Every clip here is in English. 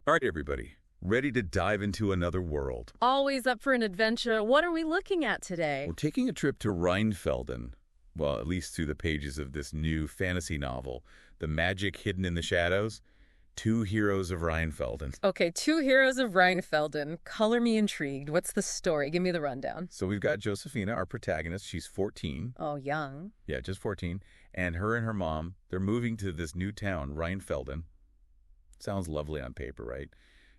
All right, everybody. Ready to dive into another world. Always up for an adventure. What are we looking at today? We're taking a trip to Rheinfelden. Well, at least through the pages of this new fantasy novel, The Magic Hidden in the Shadows. Two Heroes of Rheinfelden. Okay, two heroes of Rheinfelden. Color me intrigued. What's the story? Give me the rundown. So we've got Josefina, our protagonist. She's 14. Oh, young. Yeah, just 14. And her mom, they're moving to this new town, Rheinfelden. Sounds lovely on paper, right?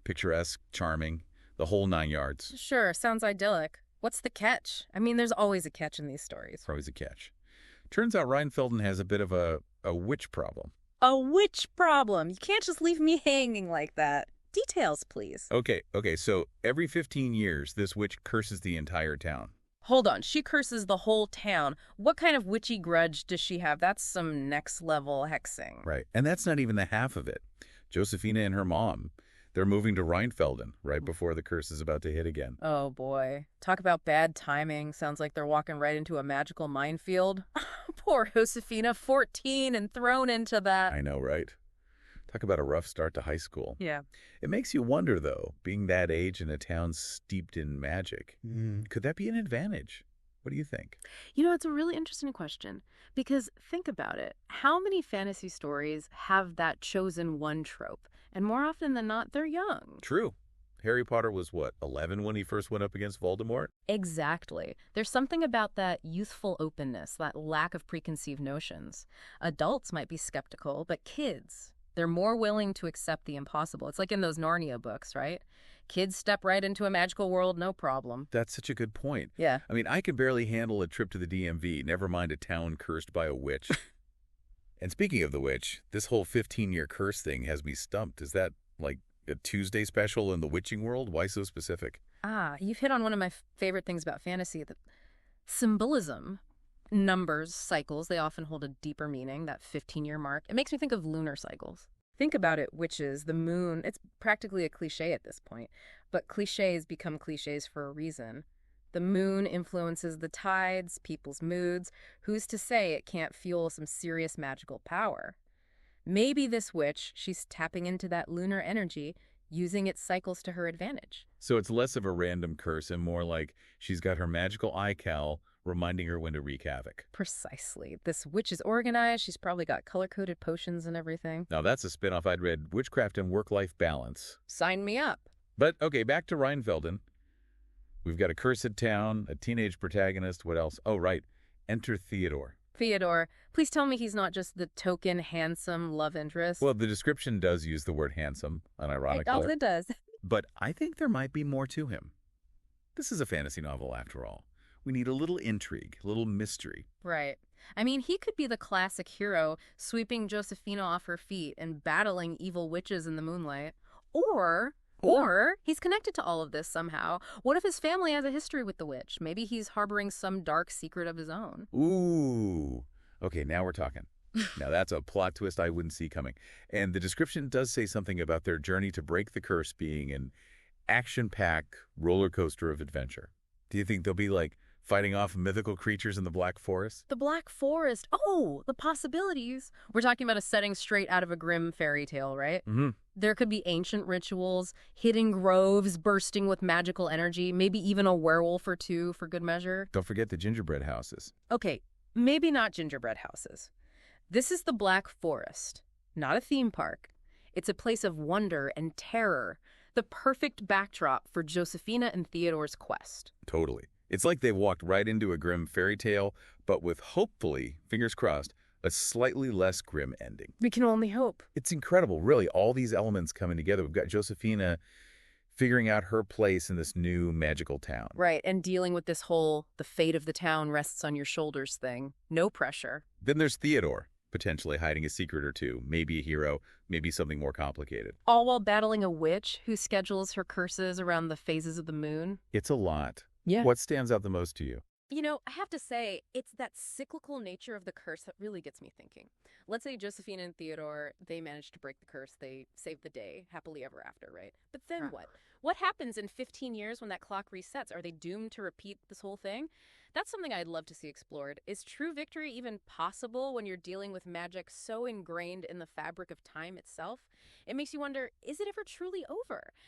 Picturesque, charming, the whole 9 yards. Sure, sounds idyllic. What's the catch? I mean, there's always a catch in these stories. Always a catch. Turns out Rheinfelden has a bit of a witch problem. A witch problem. You can't just leave me hanging like that. Details, please. Okay, so every 15 years, this witch curses the entire town. Hold on, she curses the whole town. What kind of witchy grudge does she have? That's some next-level hexing. Right, and that's not even the half of it. Josefina and her mom, they're moving to Rheinfelden right before the curse is about to hit again. Oh, boy. Talk about bad timing. Sounds like they're walking right into a magical minefield. Poor Josefina, 14 and thrown into that. I know, right? Talk about a rough start to high school. Yeah. It makes you wonder, though, being that age in a town steeped in magic, could that be an advantage? What do you think? You know, it's a really interesting question because think about it. How many fantasy stories have that chosen one trope? And more often than not, they're young. True. Harry Potter was, what, 11 when he first went up against Voldemort? Exactly. There's something about that youthful openness, that lack of preconceived notions. Adults might be skeptical, but kids, they're more willing to accept the impossible. It's like in those Narnia books, right? Kids step right into a magical world, no problem. That's such a good point. Yeah. I mean, I can barely handle a trip to the DMV, never mind a town cursed by a witch. And speaking of the witch, this whole 15-year curse thing has me stumped. Is that, like, a Tuesday special in the witching world? Why so specific? Ah, you've hit on one of my favorite things about fantasy, the symbolism. Numbers, cycles, they often hold a deeper meaning, that 15-year mark. It makes me think of lunar cycles. Think about it, witches, the moon, it's practically a cliche at this point, but cliches become cliches for a reason. The moon influences the tides, people's moods. Who's to say it can't fuel some serious magical power? Maybe this witch, she's tapping into that lunar energy, using its cycles to her advantage. So it's less of a random curse and more like she's got her magical eye cowl reminding her when to wreak havoc. Precisely. This witch is organized. She's probably got color-coded potions and everything. Now that's a spinoff I'd read, Witchcraft and Work-Life Balance. Sign me up. But, okay, back to Rheinfelden. We've got a cursed town, a teenage protagonist. What else? Oh, right. Enter Theodore. Theodore, please tell me he's not just the token, handsome love interest. Well, the description does use the word handsome, unironically. It does. But I think there might be more to him. This is a fantasy novel, after all. We need a little intrigue, a little mystery. Right. I mean, he could be the classic hero, sweeping Josefina off her feet and battling evil witches in the moonlight. Or he's connected to all of this somehow. What if his family has a history with the witch? Maybe he's harboring some dark secret of his own. Ooh. Okay, now we're talking. Now that's a plot twist I wouldn't see coming. And the description does say something about their journey to break the curse being an action-packed roller coaster of adventure. Do you think they'll be like fighting off mythical creatures in the Black Forest? The Black Forest. Oh, the possibilities. We're talking about a setting straight out of a grim fairy tale, right? Mm-hmm. There could be ancient rituals, hidden groves bursting with magical energy, maybe even a werewolf or two for good measure. Don't forget the gingerbread houses. Okay, maybe not gingerbread houses. This is the Black Forest, not a theme park. It's a place of wonder and terror, the perfect backdrop for Josefina and Theodore's quest. Totally. It's like they've walked right into a grim fairy tale, but with hopefully, fingers crossed, a slightly less grim ending. We can only hope. It's incredible, really, all these elements coming together. We've got Josefina figuring out her place in this new magical town. Right, and dealing with this whole the fate of the town rests on your shoulders thing. No pressure. Then there's Theodore, potentially hiding a secret or two, maybe a hero, maybe something more complicated. All while battling a witch who schedules her curses around the phases of the moon. It's a lot. Yeah. What stands out the most to you? I have to say, it's that cyclical nature of the curse that really gets me thinking. Let's say Josephine and Theodore, they manage to break the curse. They save the day, happily ever after, right? But then Huh. what? What happens in 15 years when that clock resets? Are they doomed to repeat this whole thing? That's something I'd love to see explored. Is true victory even possible when you're dealing with magic so ingrained in the fabric of time itself? It makes you wonder, is it ever truly over?